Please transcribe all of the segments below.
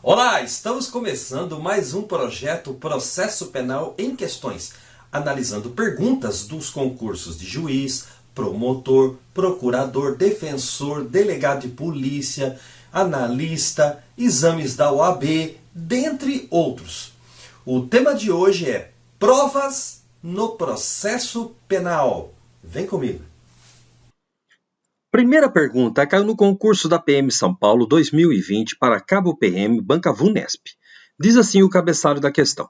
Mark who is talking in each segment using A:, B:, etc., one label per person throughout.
A: Olá, estamos começando mais um projeto Processo Penal em Questões, analisando perguntas dos concursos de juiz, promotor, procurador, defensor, delegado de polícia, analista, exames da OAB, dentre outros. O tema de hoje é provas no processo penal. Vem comigo.
B: Primeira pergunta, caiu no concurso da PM São Paulo 2020 para Cabo PM, Banca Vunesp. Diz assim o cabeçalho da questão.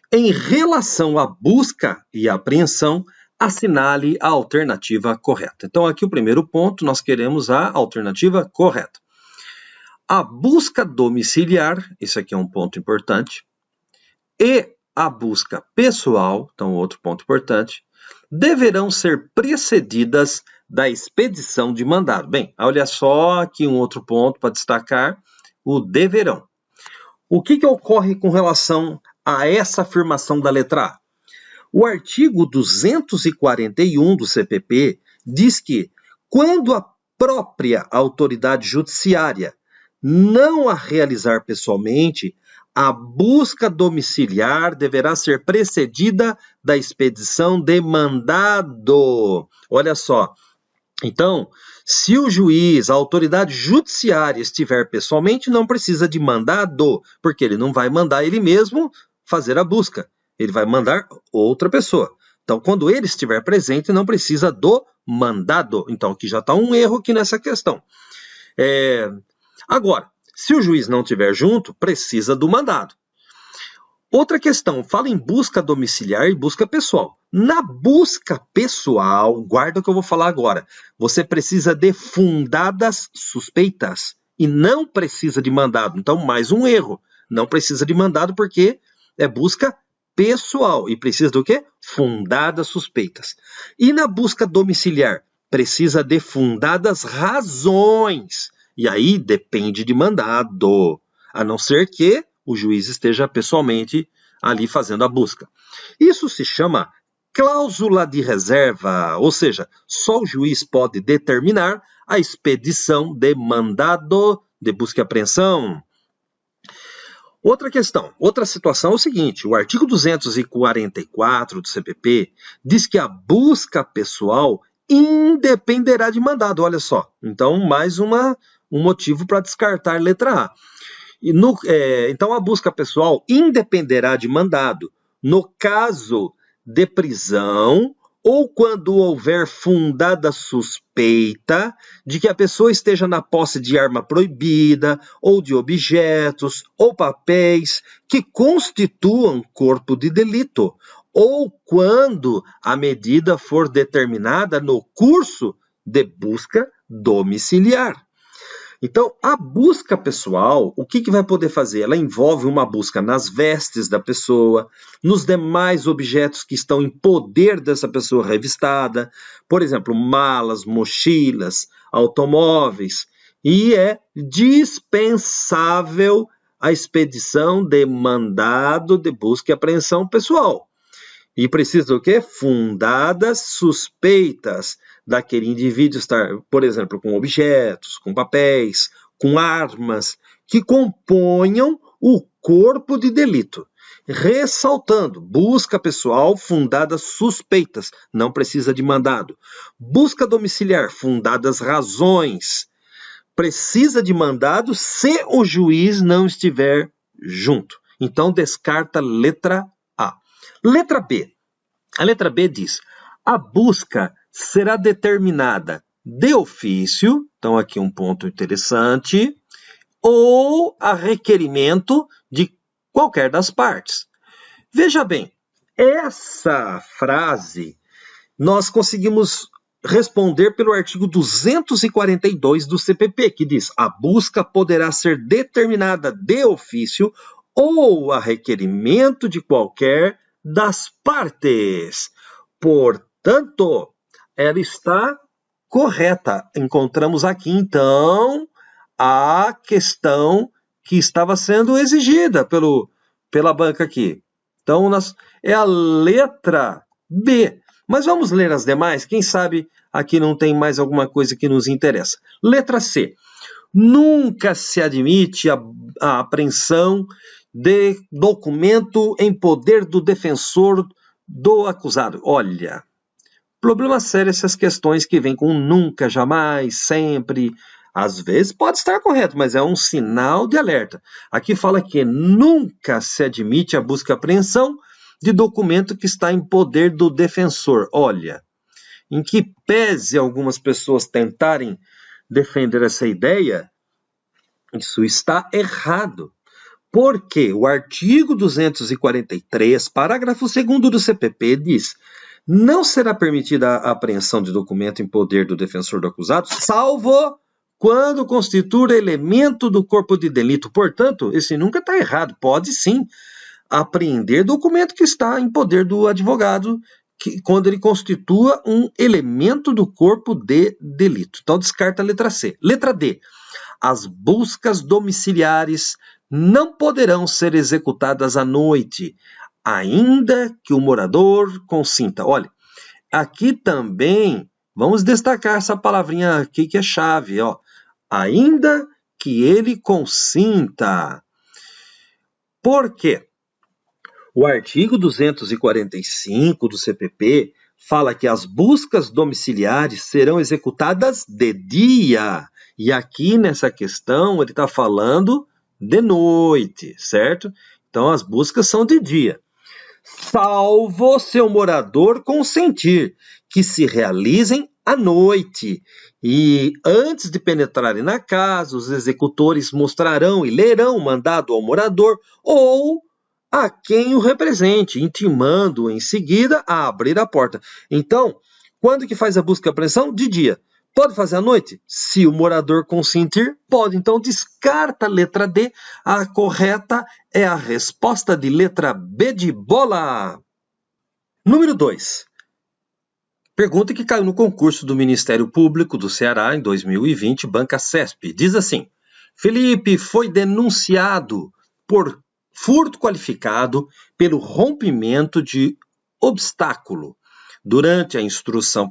B: Em relação à busca e apreensão, assinale a alternativa correta. Então aqui o primeiro ponto, nós queremos a alternativa correta. A busca domiciliar, isso aqui é um ponto importante, e a busca pessoal, então outro ponto importante, deverão ser precedidas da expedição de mandado. Bem, olha só aqui um outro ponto para destacar, o deverão. O que ocorre com relação a essa afirmação da letra A? O artigo 241 do CPP diz que, quando a própria autoridade judiciária não a realizar pessoalmente, a busca domiciliar deverá ser precedida da expedição de mandado. Olha só. Então, se o juiz, a autoridade judiciária estiver pessoalmente, não precisa de mandado, porque ele não vai mandar ele mesmo fazer a busca. Ele vai mandar outra pessoa. Então, quando ele estiver presente, não precisa do mandado. Então, aqui já está um erro aqui nessa questão. Agora, se o juiz não estiver junto, precisa do mandado. Outra questão, fala em busca domiciliar e busca pessoal. Na busca pessoal, guarda o que eu vou falar agora, você precisa de fundadas suspeitas e não precisa de mandado. Então, mais um erro. Não precisa de mandado porque é busca pessoal e precisa do quê? Fundadas suspeitas. E na busca domiciliar, precisa de fundadas razões. E aí depende de mandado, a não ser que o juiz esteja pessoalmente ali fazendo a busca. Isso se chama cláusula de reserva, ou seja, só o juiz pode determinar a expedição de mandado de busca e apreensão. Outra questão, outra situação é o seguinte, o artigo 244 do CPP diz que a busca pessoal independerá de mandado, olha só. Então, mais um motivo para descartar letra A. Então, a busca pessoal independerá de mandado no caso de prisão ou quando houver fundada suspeita de que a pessoa esteja na posse de arma proibida ou de objetos ou papéis que constituam corpo de delito, ou quando a medida for determinada no curso de busca domiciliar. Então, a busca pessoal, o que vai poder fazer? Ela envolve uma busca nas vestes da pessoa, nos demais objetos que estão em poder dessa pessoa revistada, por exemplo, malas, mochilas, automóveis, e é dispensável a expedição de mandado de busca e apreensão pessoal. E precisa do quê? Fundadas suspeitas daquele indivíduo estar, por exemplo, com objetos, com papéis, com armas, que componham o corpo de delito. Ressaltando, busca pessoal, fundadas suspeitas, não precisa de mandado. Busca domiciliar, fundadas razões, precisa de mandado se o juiz não estiver junto. Então, descarta letra A. Letra B. A letra B diz, a busca será determinada de ofício, então aqui um ponto interessante, ou a requerimento de qualquer das partes. Veja bem, essa frase nós conseguimos responder pelo artigo 242 do CPP, que diz, a busca poderá ser determinada de ofício ou a requerimento de qualquer das partes. Portanto, ela está correta. Encontramos aqui, então, a questão que estava sendo exigida pela banca aqui. Então, é a letra B. Mas vamos ler as demais? Quem sabe aqui não tem mais alguma coisa que nos interessa. Letra C. Nunca se admite a apreensão de documento em poder do defensor do acusado. Olha, problema sério essas questões que vêm com nunca, jamais, sempre. Às vezes pode estar correto, mas é um sinal de alerta. Aqui fala que nunca se admite a busca e apreensão de documento que está em poder do defensor. Olha, em que pese algumas pessoas tentarem defender essa ideia, isso está errado. Porque o artigo 243, parágrafo 2º do CPP diz: não será permitida a apreensão de documento em poder do defensor do acusado, salvo quando constituir elemento do corpo de delito. Portanto, esse nunca está errado. Pode sim apreender documento que está em poder do advogado, quando ele constitua um elemento do corpo de delito. Então, descarta a letra C. Letra D. As buscas domiciliares não poderão ser executadas à noite, ainda que o morador consinta. Olha, aqui também, vamos destacar essa palavrinha aqui que é chave, ó. Ainda que ele consinta. Por quê? O artigo 245 do CPP fala que as buscas domiciliares serão executadas de dia. E aqui nessa questão ele está falando de noite, certo? Então as buscas são de dia. Salvo seu morador consentir que se realizem à noite. E antes de penetrarem na casa, os executores mostrarão e lerão o mandado ao morador ou a quem o represente, intimando em seguida a abrir a porta. Então, quando que faz a busca e apreensão? De dia. Pode fazer à noite? Se o morador consentir, pode. Então, descarta a letra D. A correta é a resposta de letra B de bola. Número 2. Pergunta que caiu no concurso do Ministério Público do Ceará em 2020, Banca CESP. Diz assim: Felipe foi denunciado por furto qualificado pelo rompimento de obstáculo. Durante a instrução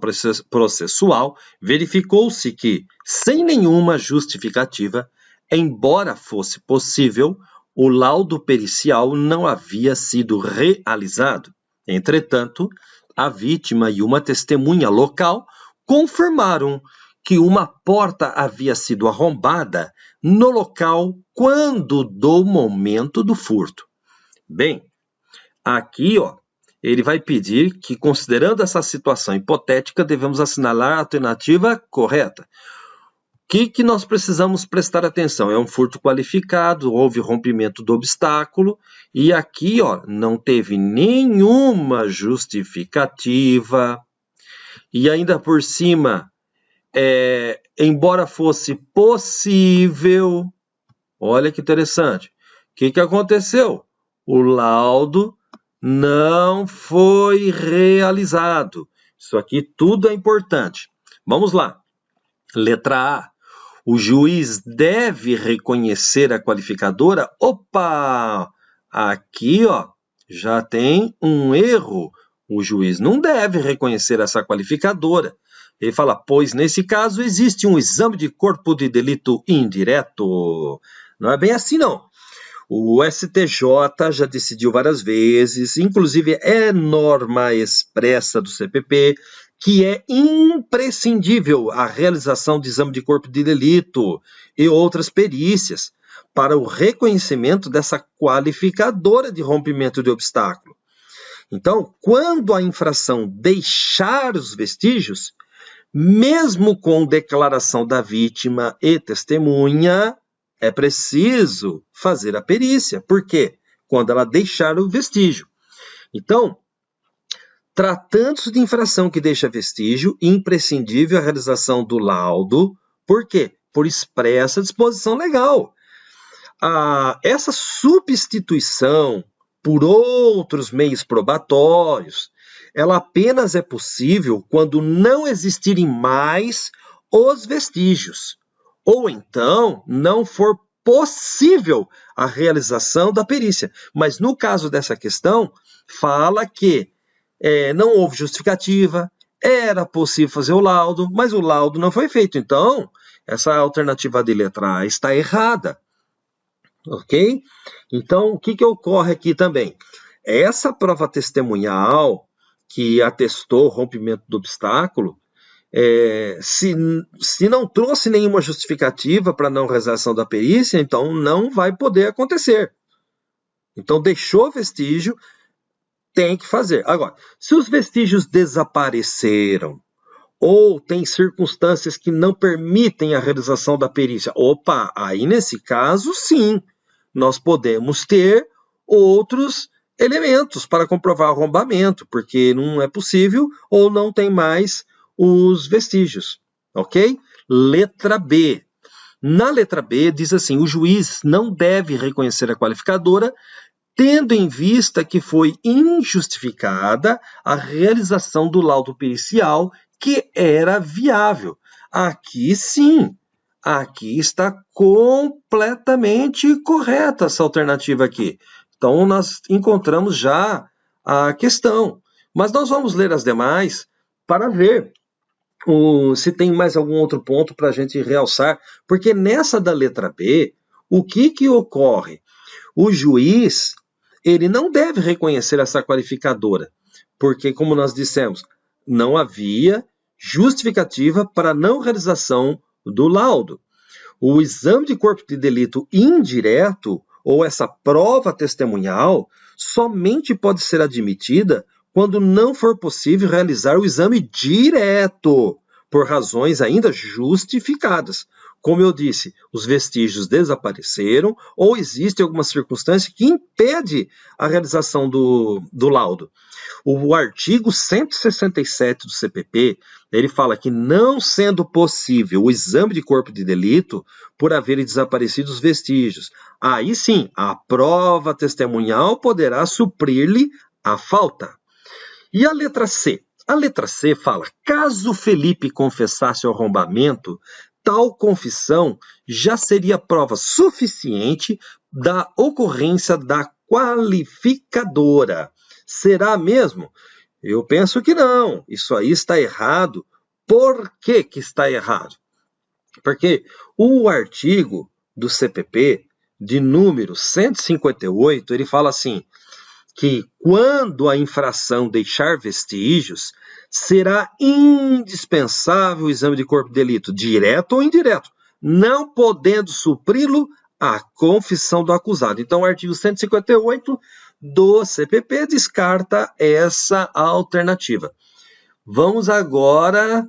B: processual, verificou-se que, sem nenhuma justificativa, embora fosse possível, o laudo pericial não havia sido realizado. Entretanto, a vítima e uma testemunha local confirmaram que uma porta havia sido arrombada no local quando do momento do furto. Bem, aqui, ele vai pedir que, considerando essa situação hipotética, devemos assinalar a alternativa correta. O que nós precisamos prestar atenção? É um furto qualificado, houve rompimento do obstáculo, e aqui, não teve nenhuma justificativa, e ainda por cima, embora fosse possível, olha que interessante, o que aconteceu? O laudo não foi realizado. Isso aqui tudo é importante. Vamos lá. Letra A. O juiz deve reconhecer a qualificadora. Opa! Aqui, já tem um erro. O juiz não deve reconhecer essa qualificadora. Ele fala, pois nesse caso existe um exame de corpo de delito indireto. Não é bem assim, não. O STJ já decidiu várias vezes, inclusive é norma expressa do CPP, que é imprescindível a realização de exame de corpo de delito e outras perícias para o reconhecimento dessa qualificadora de rompimento de obstáculo. Então, quando a infração deixar os vestígios, mesmo com declaração da vítima e testemunha, é preciso fazer a perícia. Por quê? Quando ela deixar o vestígio. Então, tratando-se de infração que deixa vestígio, imprescindível a realização do laudo. Por quê? Por expressa disposição legal. Essa substituição por outros meios probatórios, ela apenas é possível quando não existirem mais os vestígios, ou então não for possível a realização da perícia. Mas no caso dessa questão, fala que não houve justificativa, era possível fazer o laudo, mas o laudo não foi feito. Então, essa alternativa de letra A está errada. Ok? Então, o que ocorre aqui também? Essa prova testemunhal que atestou o rompimento do obstáculo, se não trouxe nenhuma justificativa para a não realização da perícia, então não vai poder acontecer. Então, deixou vestígio, tem que fazer. Agora, se os vestígios desapareceram, ou tem circunstâncias que não permitem a realização da perícia, opa, aí nesse caso, sim, nós podemos ter outros elementos para comprovar o arrombamento, porque não é possível ou não tem mais os vestígios, ok? Letra B. Na letra B diz assim, o juiz não deve reconhecer a qualificadora, tendo em vista que foi injustificada a realização do laudo pericial que era viável. Aqui sim, aqui está completamente correta essa alternativa aqui. Então, nós encontramos já a questão. Mas nós vamos ler as demais para ver se tem mais algum outro ponto para a gente realçar. Porque nessa da letra B, o que ocorre? O juiz, ele não deve reconhecer essa qualificadora. Porque, como nós dissemos, não havia justificativa para a não realização do laudo. O exame de corpo de delito indireto, ou essa prova testemunhal, somente pode ser admitida quando não for possível realizar o exame direto, por razões ainda justificadas. Como eu disse, os vestígios desapareceram ou existe alguma circunstância que impede a realização do laudo. O artigo 167 do CPP, ele fala que não sendo possível o exame de corpo de delito por haverem desaparecido os vestígios, aí sim, a prova testemunhal poderá suprir-lhe a falta. E a letra C? A letra C fala, caso Felipe confessasse o arrombamento, tal confissão já seria prova suficiente da ocorrência da qualificadora. Será mesmo? Eu penso que não. Isso aí está errado. Por que está errado? Porque o artigo do CPP, de número 158, ele fala assim, que quando a infração deixar vestígios, será indispensável o exame de corpo de delito, direto ou indireto, não podendo supri-lo a confissão do acusado. Então, o artigo 158 do CPP descarta essa alternativa. Vamos agora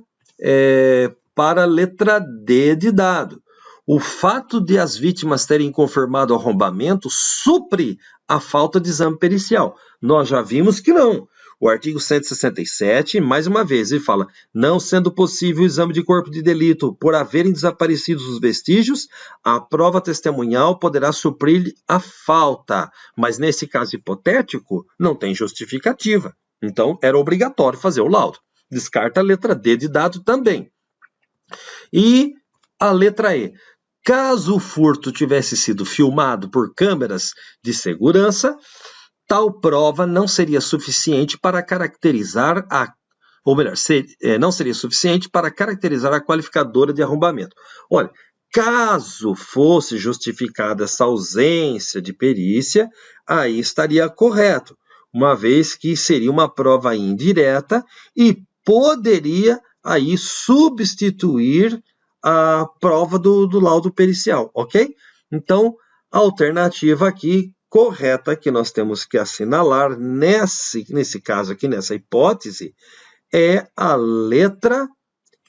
B: para a letra D de dado. O fato de as vítimas terem confirmado o arrombamento supre a falta de exame pericial. Nós já vimos que não. O artigo 167, mais uma vez, ele fala, não sendo possível o exame de corpo de delito por haverem desaparecido os vestígios, a prova testemunhal poderá suprir a falta. Mas nesse caso hipotético, não tem justificativa. Então, era obrigatório fazer o laudo. Descarta a letra D de dado também. E a letra E. Caso o furto tivesse sido filmado por câmeras de segurança, tal prova não seria suficiente para caracterizar não seria suficiente para caracterizar a qualificadora de arrombamento. Olha, caso fosse justificada essa ausência de perícia, aí estaria correto, uma vez que seria uma prova indireta e poderia aí substituir a prova do laudo pericial, ok? Então, a alternativa aqui correta que nós temos que assinalar nesse caso aqui, nessa hipótese, é a letra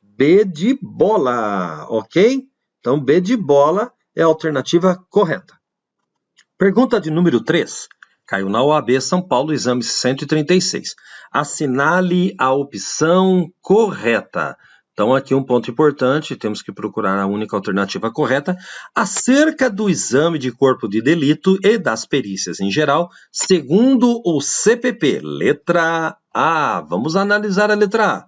B: B de bola, ok? Então, B de bola é a alternativa correta. Pergunta de número 3. Caiu na OAB São Paulo, exame 136. Assinale a opção correta. Então, aqui um ponto importante, temos que procurar a única alternativa correta, acerca do exame de corpo de delito e das perícias em geral, segundo o CPP. Letra A. Vamos analisar a letra A.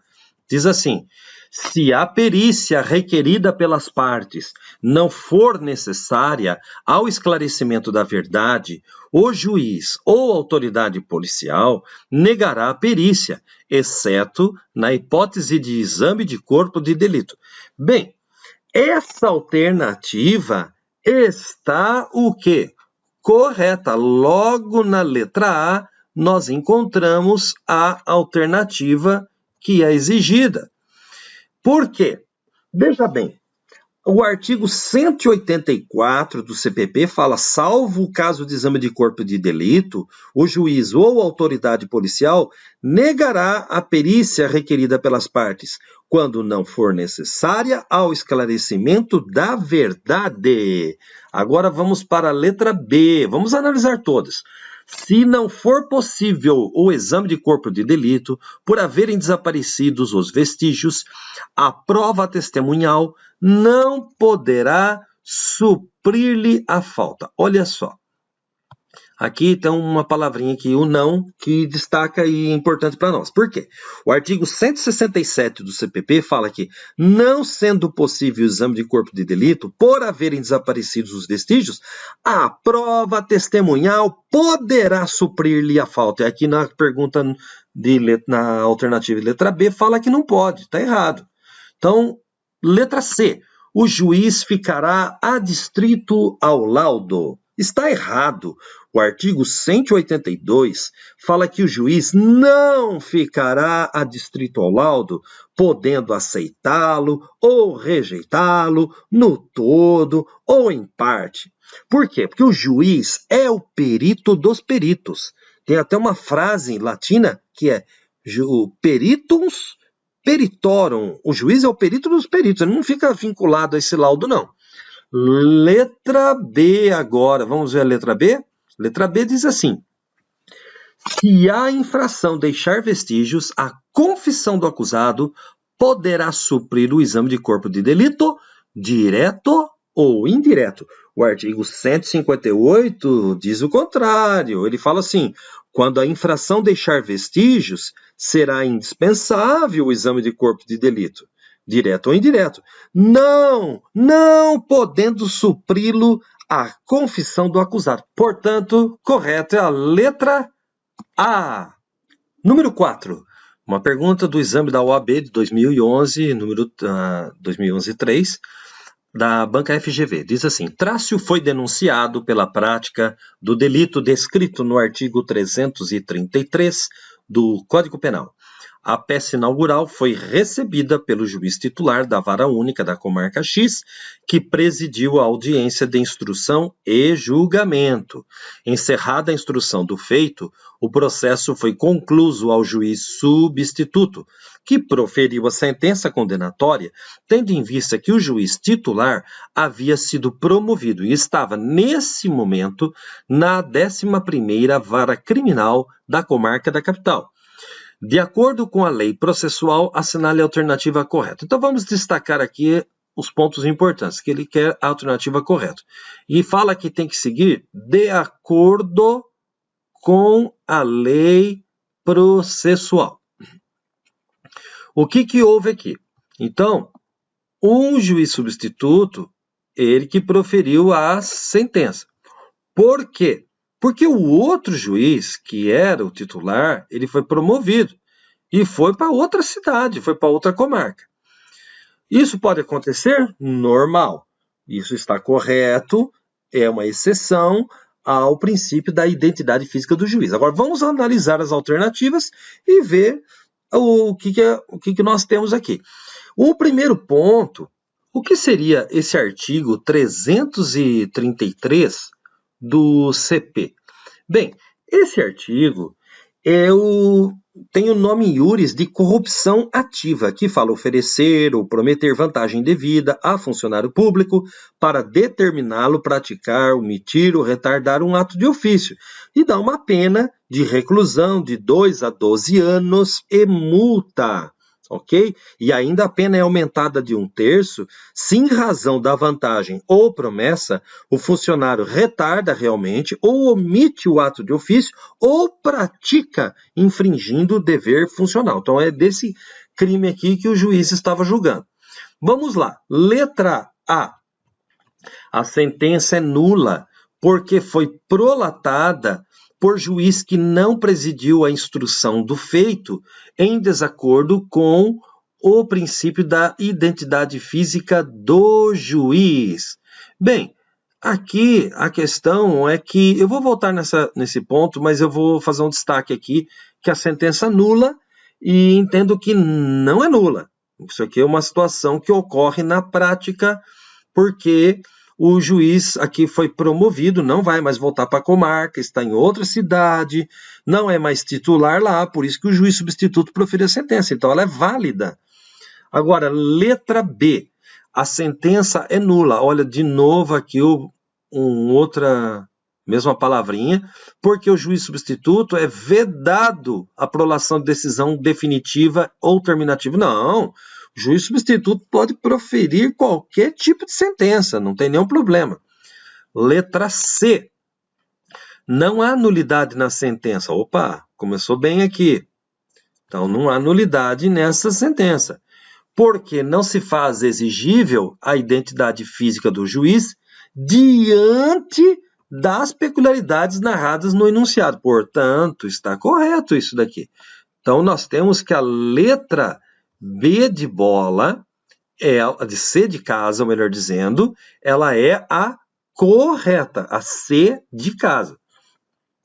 B: Diz assim, se a perícia requerida pelas partes não for necessária ao esclarecimento da verdade, o juiz ou autoridade policial negará a perícia, exceto na hipótese de exame de corpo de delito. Bem, Essa alternativa está o quê? Correta. Logo na letra A, nós encontramos a alternativa que é exigida. Por quê? Veja bem, o artigo 184 do CPP fala, salvo o caso de exame de corpo de delito, o juiz ou a autoridade policial negará a perícia requerida pelas partes, quando não for necessária ao esclarecimento da verdade. Agora vamos para a letra B, vamos analisar todas. Se não for possível o exame de corpo de delito, por haverem desaparecidos os vestígios, a prova testemunhal não poderá suprir-lhe a falta. Olha só. Aqui tem uma palavrinha aqui, o não, que destaca e é importante para nós. Por quê? O artigo 167 do CPP fala que, não sendo possível o exame de corpo de delito, por haverem desaparecidos os vestígios, a prova testemunhal poderá suprir-lhe a falta. E aqui na pergunta, na alternativa letra B, fala que não pode, está errado. Então, letra C, o juiz ficará adstrito ao laudo. Está errado. O artigo 182 fala que o juiz não ficará adstrito ao laudo, podendo aceitá-lo ou rejeitá-lo no todo ou em parte. Por quê? Porque o juiz é o perito dos peritos. Tem até uma frase latina que é peritus peritorum. O juiz é o perito dos peritos, ele não fica vinculado a esse laudo, não. Letra B agora, vamos ver a letra B? Letra B diz assim, se a infração deixar vestígios, a confissão do acusado poderá suprir o exame de corpo de delito, direto ou indireto. O artigo 158 diz o contrário, ele fala assim, quando a infração deixar vestígios, será indispensável o exame de corpo de delito, direto ou indireto, não podendo supri-lo a confissão do acusado. Portanto, correta é a letra A. Número 4. Uma pergunta do exame da OAB de 2011, número 2011-3, da banca FGV. Diz assim, Trácio foi denunciado pela prática do delito descrito no artigo 333 do Código Penal. A peça inaugural foi recebida pelo juiz titular da Vara Única da Comarca X, que presidiu a audiência de instrução e julgamento. Encerrada a instrução do feito, o processo foi concluído ao juiz substituto, que proferiu a sentença condenatória, tendo em vista que o juiz titular havia sido promovido e estava, nesse momento, na 11ª Vara Criminal da Comarca da Capital. De acordo com a lei processual, assinale a alternativa correta. Então, vamos destacar aqui os pontos importantes, que ele quer a alternativa correta. E fala que tem que seguir de acordo com a lei processual. O que houve aqui? Então, um juiz substituto, ele que proferiu a sentença. Por quê? Porque o outro juiz, que era o titular, ele foi promovido e foi para outra cidade, foi para outra comarca. Isso pode acontecer? Normal. Isso está correto, é uma exceção ao princípio da identidade física do juiz. Agora, vamos analisar as alternativas e ver o que nós temos aqui. O primeiro ponto, o que seria esse artigo 333 do CP? Bem, esse artigo tem o nome iuris de corrupção ativa, que fala oferecer ou prometer vantagem devida a funcionário público para determiná-lo praticar, omitir ou retardar um ato de ofício, e dá uma pena de reclusão de 2 a 12 anos e multa. Ok? E ainda a pena é aumentada de 1/3 se em razão da vantagem ou promessa o funcionário retarda realmente ou omite o ato de ofício ou pratica infringindo o dever funcional. Então é desse crime aqui que o juiz estava julgando. Vamos lá. Letra A. A sentença é nula porque foi prolatada por juiz que não presidiu a instrução do feito em desacordo com o princípio da identidade física do juiz. Bem, aqui a questão é que, eu vou voltar nesse ponto, mas eu vou fazer um destaque aqui, que a sentença nula, e entendo que não é nula. Isso aqui é uma situação que ocorre na prática, porque o juiz aqui foi promovido, não vai mais voltar para a comarca, está em outra cidade, não é mais titular lá, por isso que o juiz substituto proferiu a sentença, então ela é válida. Agora, letra B, a sentença é nula. Olha, de novo aqui outra mesma palavrinha, porque o juiz substituto é vedado a prolação de decisão definitiva ou terminativa. Não, o juiz substituto pode proferir qualquer tipo de sentença, não tem nenhum problema. Letra C, não há nulidade na sentença. Opa, começou bem aqui. Então, não há nulidade nessa sentença, porque não se faz exigível a identidade física do juiz diante das peculiaridades narradas no enunciado. Portanto, está correto isso daqui. Então, nós temos que a letra B de bola, de C de casa, melhor dizendo, ela é a correta, a C de casa.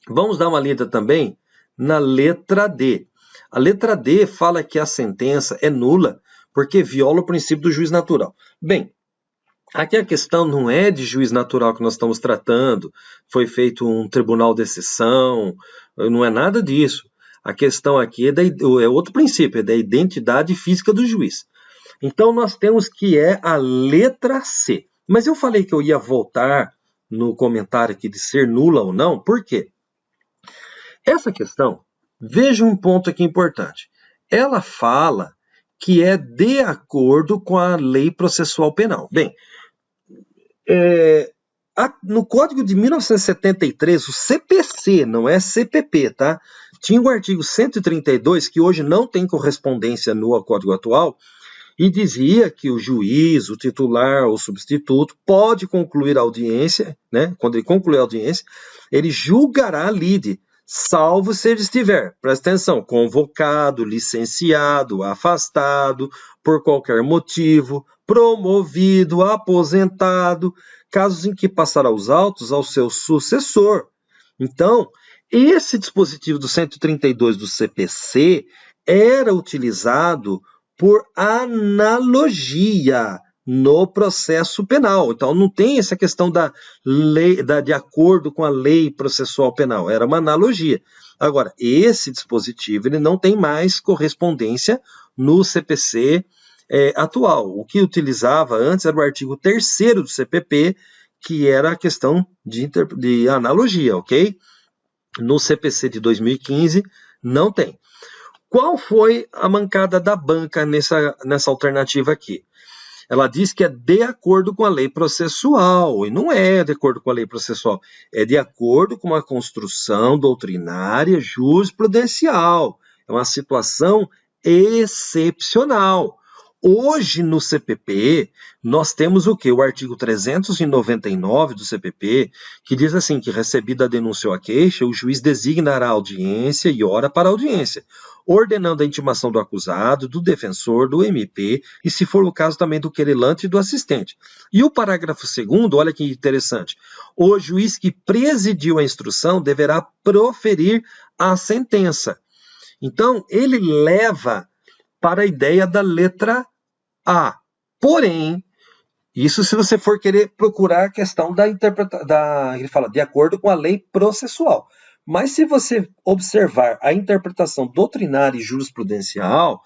B: Vamos dar uma lida também na letra D. A letra D fala que a sentença é nula porque viola o princípio do juiz natural. Bem, aqui a questão não é de juiz natural que nós estamos tratando, foi feito um tribunal de exceção, não é nada disso. A questão aqui é outro princípio, é da identidade física do juiz. Então, nós temos que é a letra C. Mas eu falei que eu ia voltar no comentário aqui de ser nula ou não, por quê? Essa questão, veja um ponto aqui importante. Ela fala que é de acordo com a lei processual penal. Bem, no Código de 1973, o CPC, não é CPP, tá? Tinha o artigo 132, que hoje não tem correspondência no Código atual, e dizia que o juiz, o titular ou substituto pode concluir a audiência, né? Quando ele concluir a audiência, ele julgará a lide, salvo se ele estiver, presta atenção, convocado, licenciado, afastado, por qualquer motivo, promovido, aposentado, casos em que passará os autos ao seu sucessor. Então, esse dispositivo do 132 do CPC era utilizado por analogia no processo penal. Então, não tem essa questão da lei, de acordo com a lei processual penal. Era uma analogia. Agora, esse dispositivo ele não tem mais correspondência no CPC atual. O que utilizava antes era o artigo 3º do CPP, que era a questão de analogia, ok? No CPC de 2015, não tem. Qual foi a mancada da banca nessa alternativa aqui? Ela diz que é de acordo com a lei processual, e não é de acordo com a lei processual, é de acordo com a construção doutrinária jurisprudencial. É uma situação excepcional. Hoje, no CPP, nós temos o quê? O artigo 399 do CPP, que diz assim, que recebida a denúncia ou a queixa, o juiz designará a audiência e hora para a audiência, ordenando a intimação do acusado, do defensor, do MP, e se for o caso também do querelante e do assistente. E o parágrafo 2º, olha que interessante, o juiz que presidiu a instrução deverá proferir a sentença. Então, ele leva para a ideia da letra A. Porém, isso se você for querer procurar a questão ele fala, de acordo com a lei processual. Mas se você observar a interpretação doutrinária e jurisprudencial,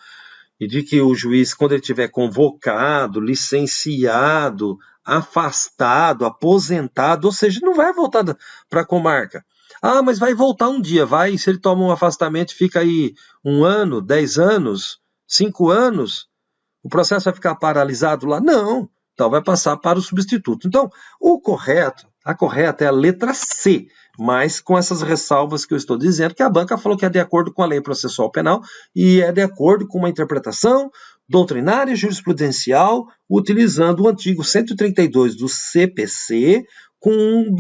B: e de que o juiz, quando ele tiver convocado, licenciado, afastado, aposentado, ou seja, não vai voltar para a comarca. Ah, mas vai voltar um dia, vai, se ele toma um afastamento, fica aí 1 ano, 10 anos, 5 anos, o processo vai ficar paralisado lá? Não, então vai passar para o substituto. Então, a correta é a letra C, mas com essas ressalvas que eu estou dizendo, que a banca falou que é de acordo com a lei processual penal e é de acordo com uma interpretação doutrinária e jurisprudencial, utilizando o artigo 132 do CPC,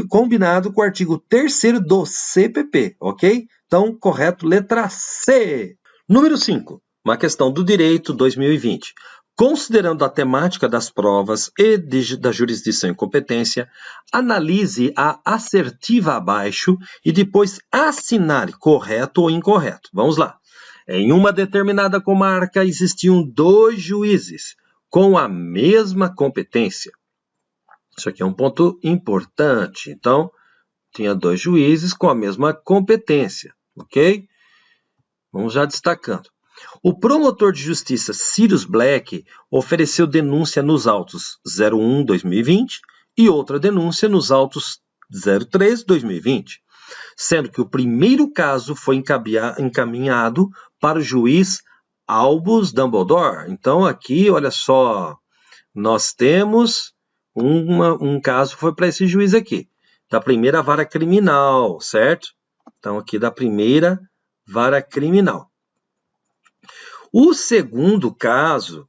B: combinado com o artigo 3º do CPP, ok? Então, correto, letra C. Número 5. uma questão do direito 2020. Considerando a temática das provas e da jurisdição e competência, analise a assertiva abaixo e depois assinale correto ou incorreto. Vamos lá. Em uma determinada comarca existiam 2 juízes com a mesma competência. Isso aqui é um ponto importante. Então, tinha 2 juízes com a mesma competência, ok? Vamos já destacando. O promotor de justiça Sirius Black ofereceu denúncia nos autos 01/2020 e outra denúncia nos autos 03/2020, sendo que o primeiro caso foi encaminhado para o juiz Albus Dumbledore. Então, aqui, olha só, nós temos um caso foi para esse juiz aqui, da primeira vara criminal, certo? Então, aqui da primeira vara criminal. O segundo caso,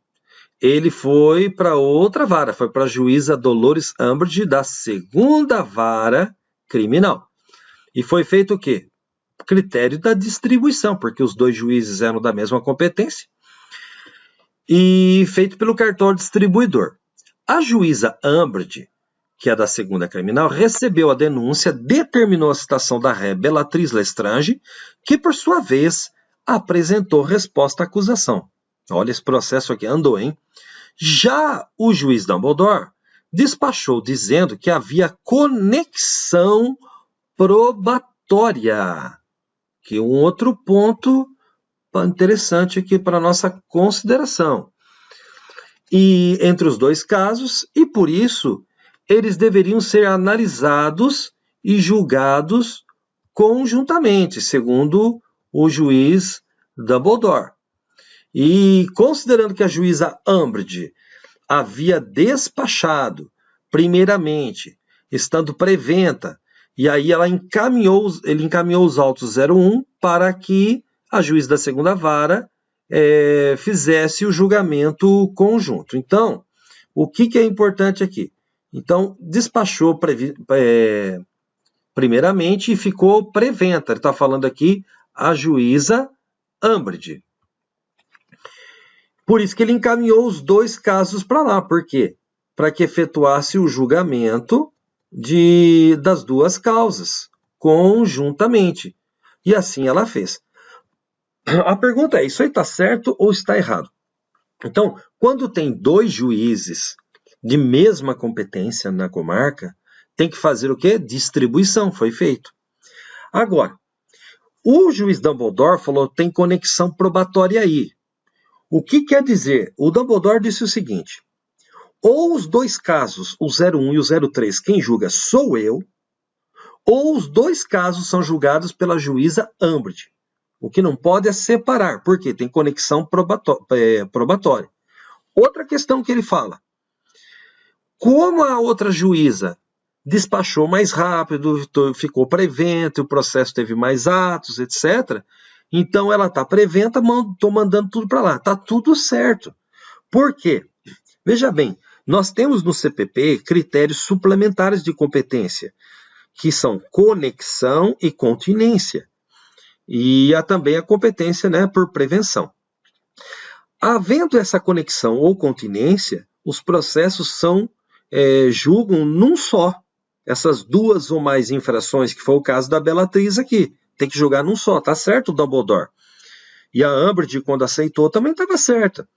B: ele foi para outra vara, foi para a juíza Dolores Umbridge, da segunda vara criminal. E foi feito o quê? Critério da distribuição, porque os 2 juízes eram da mesma competência, e feito pelo cartório distribuidor. A juíza Umbridge, que é da segunda criminal, recebeu a denúncia, determinou a citação da ré Bellatrix Lestrange, que, por sua vez, apresentou resposta à acusação. Olha, esse processo aqui andou, hein? Já o juiz Dumbledore despachou dizendo que havia conexão probatória, que é um outro ponto interessante aqui para nossa consideração. E entre os 2 casos, e por isso eles deveriam ser analisados e julgados conjuntamente, segundo o juiz Dumbledore. E considerando que a juíza Umbridge havia despachado, primeiramente, estando preventa, e aí ele encaminhou os autos 01 para que a juíza da segunda vara fizesse o julgamento conjunto. Então, o que é importante aqui? Então, despachou primeiramente e ficou preventa. Ele está falando aqui a juíza Umbridge. Por isso que ele encaminhou os 2 casos para lá. Por quê? Para que efetuasse o julgamento das 2 causas, conjuntamente. E assim ela fez. A pergunta é, isso aí está certo ou está errado? Então, quando tem 2 juízes de mesma competência na comarca, tem que fazer o quê? Distribuição, foi feito. Agora, o juiz Dumbledore falou que tem conexão probatória aí. O que quer dizer? O Dumbledore disse o seguinte, ou os 2 casos, o 01 e o 03, quem julga sou eu, ou os 2 casos são julgados pela juíza Umbridge. O que não pode é separar, porque tem conexão probatória. Outra questão que ele fala, como a outra juíza despachou mais rápido, ficou preventa, o processo teve mais atos, etc., então ela está preventa, estou mandando tudo para lá. Está tudo certo. Por quê? Veja bem, nós temos no CPP critérios suplementares de competência, que são conexão e continência. E há também a competência, né, por prevenção. Havendo essa conexão ou continência, os processos julgam num só. Essas 2 ou mais infrações, que foi o caso da Bellatrix aqui, tem que julgar num só, tá certo, Dumbledore? E a Umbridge, quando aceitou, também estava certa.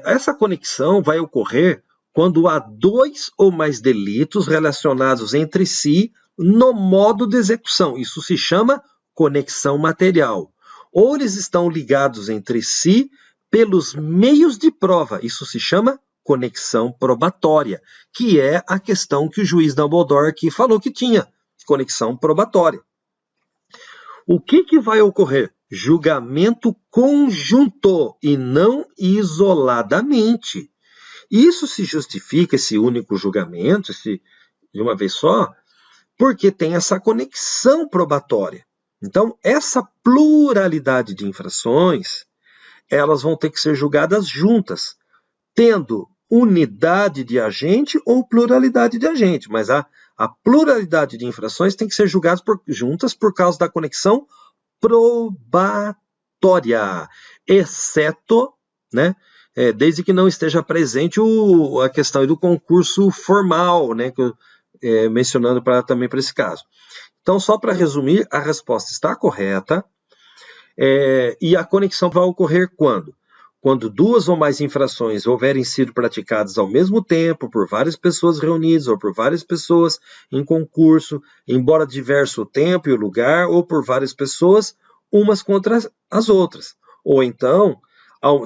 B: Essa conexão vai ocorrer quando há 2 ou mais delitos relacionados entre si no modo de execução. Isso se chama conexão material. Ou eles estão ligados entre si pelos meios de prova. Isso se chama conexão probatória, que é a questão que o juiz Dumbledore aqui falou que tinha, conexão probatória. O que vai ocorrer? Julgamento conjunto e não isoladamente. Isso se justifica, esse único julgamento, de uma vez só, porque tem essa conexão probatória. Então, essa pluralidade de infrações, elas vão ter que ser julgadas juntas, tendo unidade de agente ou pluralidade de agente, mas a pluralidade de infrações tem que ser julgadas juntas por causa da conexão probatória. exceto, né, desde que não esteja presente a questão do concurso formal, né, que eu, mencionando também para esse caso. Então, só para resumir, a resposta está correta, e a conexão vai ocorrer quando? Quando duas ou mais infrações houverem sido praticadas ao mesmo tempo, por várias pessoas reunidas, ou por várias pessoas em concurso, embora diverso o tempo e o lugar, ou por várias pessoas, umas contra as outras. Ou então,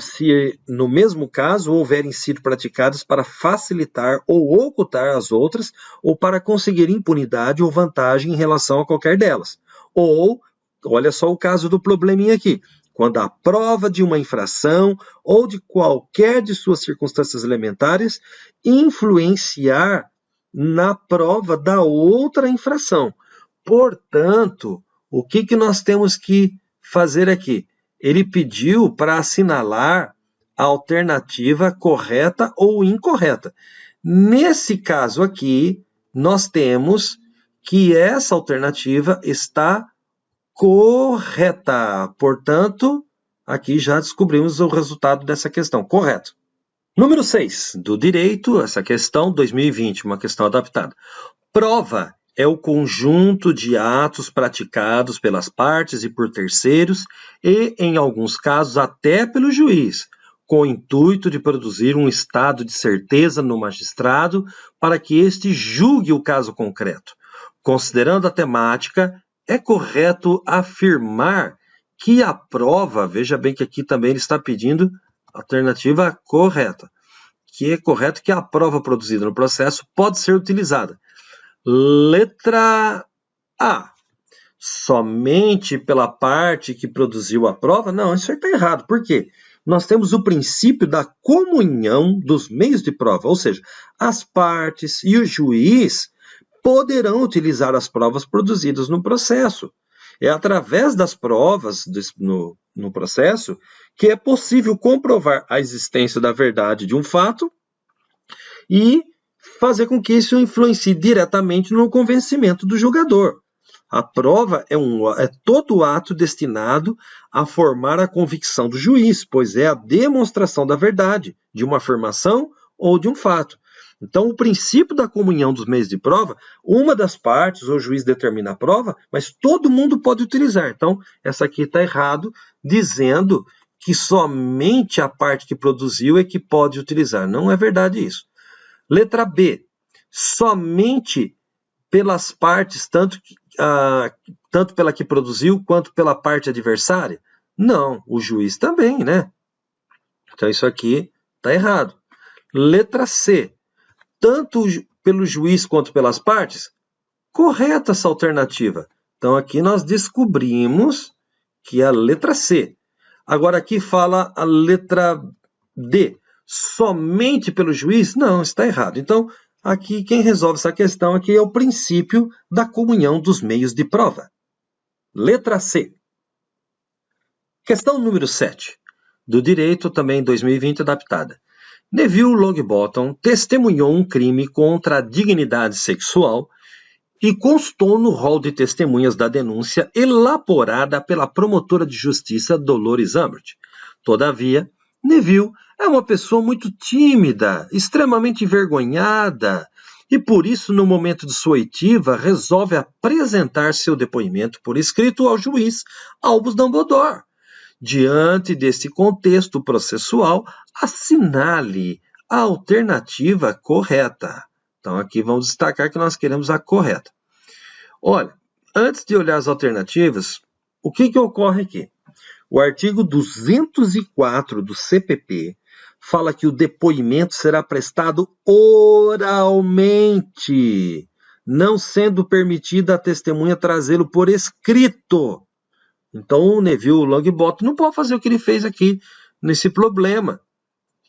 B: se no mesmo caso houverem sido praticadas para facilitar ou ocultar as outras, ou para conseguir impunidade ou vantagem em relação a qualquer delas. Ou, olha só o caso do probleminha aqui, quando a prova de uma infração ou de qualquer de suas circunstâncias elementares influenciar na prova da outra infração. Portanto, o que nós temos que fazer aqui? Ele pediu para assinalar a alternativa correta ou incorreta. Nesse caso aqui, nós temos que essa alternativa está correta. Portanto, aqui já descobrimos o resultado dessa questão. Correto. Número 6, do direito, essa questão 2020, uma questão adaptada. Prova é o conjunto de atos praticados pelas partes e por terceiros e, em alguns casos, até pelo juiz, com o intuito de produzir um estado de certeza no magistrado para que este julgue o caso concreto. Considerando a temática, é correto afirmar que a prova, veja bem que aqui também ele está pedindo a alternativa correta, que é correto que a prova produzida no processo pode ser utilizada. Letra A. Somente pela parte que produziu a prova? Não, isso aí está errado. Por quê? Nós temos o princípio da comunhão dos meios de prova, ou seja, as partes e o juiz poderão utilizar as provas produzidas no processo. É através das provas no processo que é possível comprovar a existência da verdade de um fato e fazer com que isso influencie diretamente no convencimento do julgador. A prova é todo ato destinado a formar a convicção do juiz, pois é a demonstração da verdade, de uma afirmação ou de um fato. Então, o princípio da comunhão dos meios de prova, uma das partes, o juiz determina a prova, mas todo mundo pode utilizar. Então, essa aqui está errado, dizendo que somente a parte que produziu é que pode utilizar. Não é verdade isso. Letra B. Somente pelas partes, tanto pela que produziu, quanto pela parte adversária? Não, o juiz também, né? Então, isso aqui está errado. Letra C. Tanto pelo juiz quanto pelas partes? Correta essa alternativa. Então, aqui nós descobrimos que é a letra C. Agora, aqui fala a letra D. Somente pelo juiz? Não, está errado. Então, aqui quem resolve essa questão aqui é o princípio da comunhão dos meios de prova. Letra C. Questão número 7. Do direito, também 2020, adaptada. Neville Longbottom testemunhou um crime contra a dignidade sexual e constou no rol de testemunhas da denúncia elaborada pela promotora de justiça Dolores Umbridge. Todavia, Neville é uma pessoa muito tímida, extremamente envergonhada, e por isso, no momento de sua oitiva, resolve apresentar seu depoimento por escrito ao juiz Albus Dumbledore. Diante desse contexto processual, assinale a alternativa correta. Então, aqui vamos destacar que nós queremos a correta. Olha, antes de olhar as alternativas, o que ocorre aqui? O artigo 204 do CPP fala que o depoimento será prestado oralmente, não sendo permitida a testemunha trazê-lo por escrito. Então, o Neville Longbottom não pode fazer o que ele fez aqui nesse problema,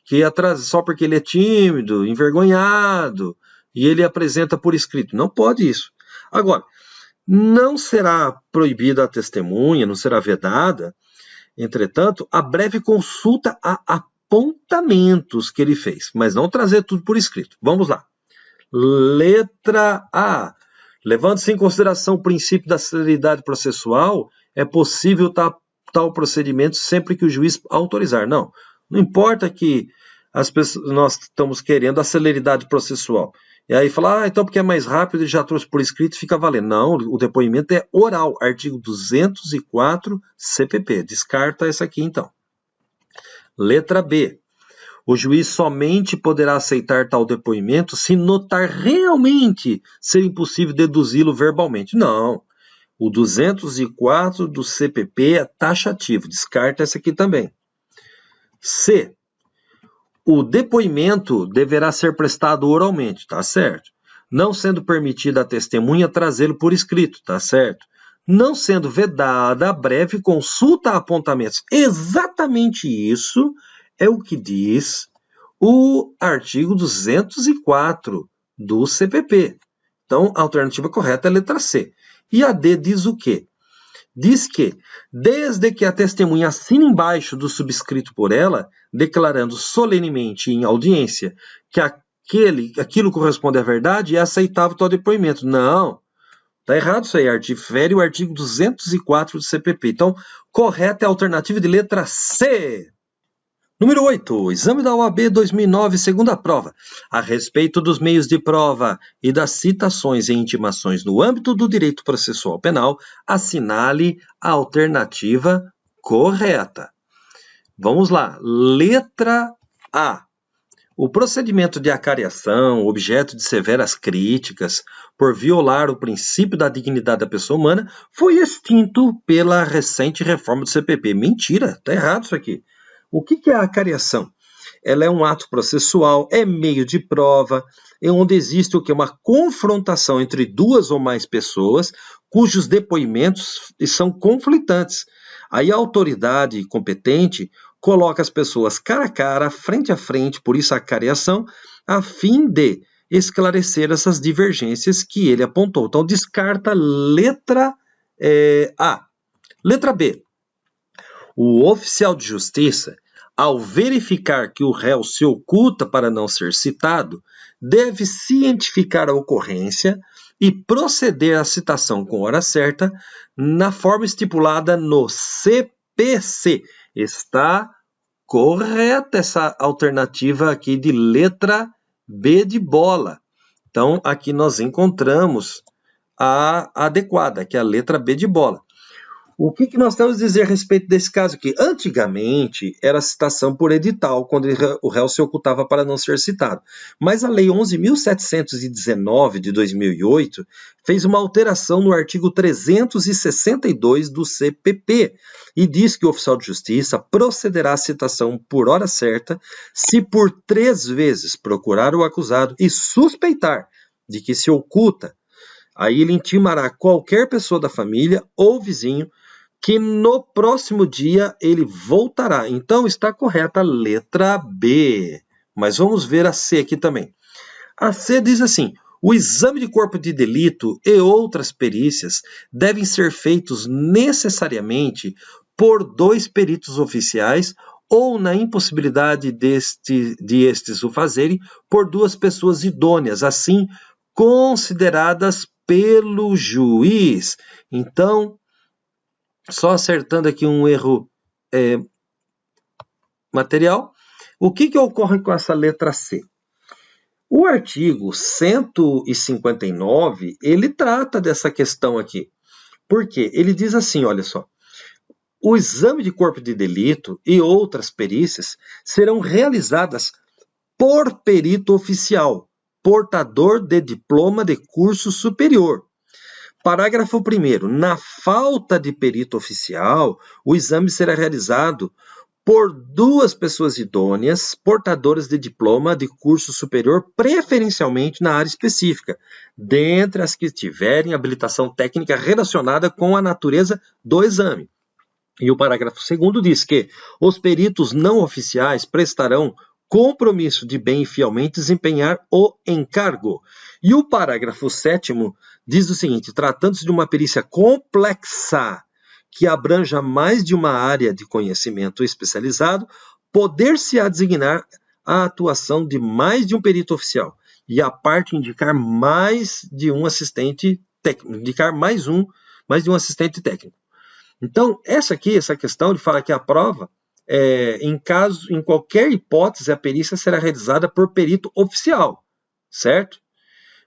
B: que só porque ele é tímido, envergonhado, e ele apresenta por escrito. Não pode isso. Agora, não será proibida a testemunha, não será vedada, entretanto, a breve consulta a apontamentos que ele fez, mas não trazer tudo por escrito. Vamos lá. Letra A. Levando-se em consideração o princípio da celeridade processual, é possível tal procedimento sempre que o juiz autorizar. Não importa que nós estamos querendo a celeridade processual. E aí fala, então porque é mais rápido e já trouxe por escrito, fica valendo. Não, o depoimento é oral, artigo 204 CPP. Descarta essa aqui então. Letra B. O juiz somente poderá aceitar tal depoimento se notar realmente ser impossível deduzi-lo verbalmente. Não. O 204 do CPP é taxativo. Descarta essa aqui também. C. O depoimento deverá ser prestado oralmente. Tá certo. Não sendo permitida a testemunha trazê-lo por escrito. Tá certo. Não sendo vedada a breve consulta a apontamentos. Exatamente isso é o que diz o artigo 204 do CPP. Então, a alternativa correta é a letra C. E a D diz o quê? Diz que, desde que a testemunha assine embaixo do subscrito por ela, declarando solenemente em audiência que aquilo corresponde à verdade, é aceitável tal depoimento. Não. Está errado isso aí, fere o artigo 204 do CPP. Então, correta é a alternativa de letra C. Número 8. Exame da OAB 2009, segunda prova. A respeito dos meios de prova e das citações e intimações no âmbito do direito processual penal, assinale a alternativa correta. Vamos lá. Letra A. O procedimento de acariação, objeto de severas críticas, por violar o princípio da dignidade da pessoa humana, foi extinto pela recente reforma do CPP. Mentira, está errado isso aqui. O que é a acariação? Ela é um ato processual, é meio de prova, é onde existe o que? Uma confrontação entre duas ou mais pessoas, cujos depoimentos são conflitantes. Aí a autoridade competente coloca as pessoas cara a cara, frente a frente, por isso a acariação, a fim de esclarecer essas divergências que ele apontou. Então, descarta letra A. Letra B. O oficial de justiça, ao verificar que o réu se oculta para não ser citado, deve cientificar a ocorrência e proceder à citação com hora certa na forma estipulada no CPC. Está correta essa alternativa aqui de letra B de bola. Então, aqui nós encontramos a adequada, que é a letra B de bola. O que nós temos a dizer a respeito desse caso aqui? Antigamente, era citação por edital, quando o réu se ocultava para não ser citado. Mas a Lei 11.719, de 2008, fez uma alteração no artigo 362 do CPP e diz que o oficial de justiça procederá à citação por hora certa se por 3 vezes procurar o acusado e suspeitar de que se oculta. Aí ele intimará qualquer pessoa da família ou vizinho que no próximo dia ele voltará. Então está correta a letra B. Mas vamos ver a C aqui também. A C diz assim: o exame de corpo de delito e outras perícias devem ser feitos necessariamente por 2 peritos oficiais ou, na impossibilidade de estes o fazerem, por 2 pessoas idôneas, assim consideradas pelo juiz. Então, só acertando aqui um erro material, o que ocorre com essa letra C? O artigo 159, ele trata dessa questão aqui. Por quê? Ele diz assim, olha só, o exame de corpo de delito e outras perícias serão realizadas por perito oficial, portador de diploma de curso superior. Parágrafo 1º. Na falta de perito oficial, o exame será realizado por 2 pessoas idôneas, portadoras de diploma de curso superior, preferencialmente na área específica, dentre as que tiverem habilitação técnica relacionada com a natureza do exame. E o parágrafo 2º diz que os peritos não oficiais prestarão compromisso de bem e fielmente desempenhar o encargo. E o parágrafo 7º diz o seguinte: tratando-se de uma perícia complexa que abranja mais de uma área de conhecimento especializado, poder-se-á designar a atuação de mais de um perito oficial e a parte indicar mais de um assistente técnico, de um assistente técnico. Então, essa questão, ele fala que a prova, em qualquer hipótese, a perícia será realizada por perito oficial, certo?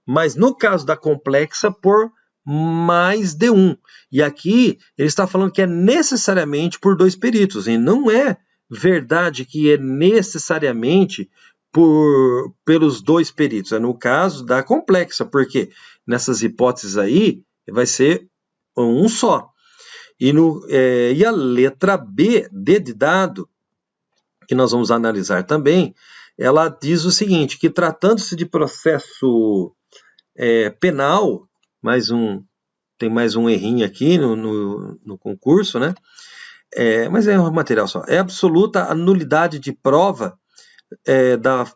B: Mas no caso da complexa, por mais de um. E aqui ele está falando que é necessariamente por 2 peritos, e não é verdade que é necessariamente pelos 2 peritos, é no caso da complexa, porque nessas hipóteses aí vai ser um só. E a letra B, D de dado, que nós vamos analisar também, ela diz o seguinte, que tratando-se de processo penal, tem mais um errinho aqui no concurso, né? Mas é um material só. É absoluta a nulidade de prova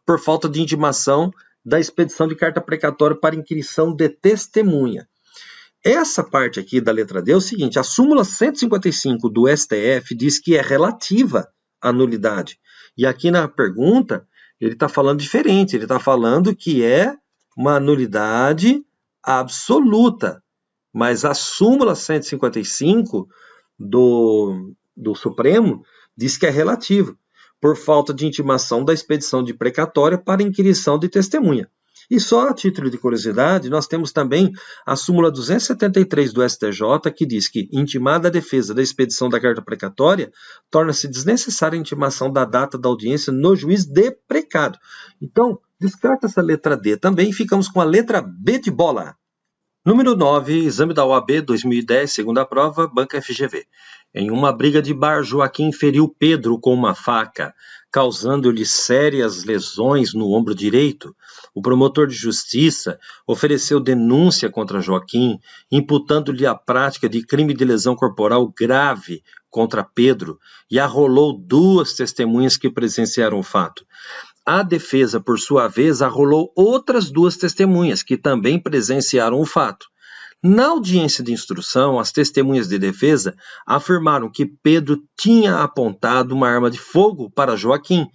B: por falta de intimação da expedição de carta precatória para inquirição de testemunha. Essa parte aqui da letra D é o seguinte, a súmula 155 do STF diz que é relativa à nulidade. E aqui na pergunta, ele está falando diferente, ele está falando que é uma nulidade absoluta. Mas a súmula 155 do Supremo diz que é relativa, por falta de intimação da expedição de precatória para inquirição de testemunha. E só a título de curiosidade, nós temos também a súmula 273 do STJ, que diz que, intimada a defesa da expedição da carta precatória, torna-se desnecessária a intimação da data da audiência no juiz de precado. Então, descarta essa letra D também, ficamos com a letra B de bola. Número 9, exame da OAB 2010, segunda prova, banca FGV. Em uma briga de bar, Joaquim feriu Pedro com uma faca, causando-lhe sérias lesões no ombro direito. O promotor de justiça ofereceu denúncia contra Joaquim, imputando-lhe a prática de crime de lesão corporal grave contra Pedro, e arrolou 2 testemunhas que presenciaram o fato. A defesa, por sua vez, arrolou outras 2 testemunhas que também presenciaram o fato. Na audiência de instrução, as testemunhas de defesa afirmaram que Pedro tinha apontado uma arma de fogo para Joaquim,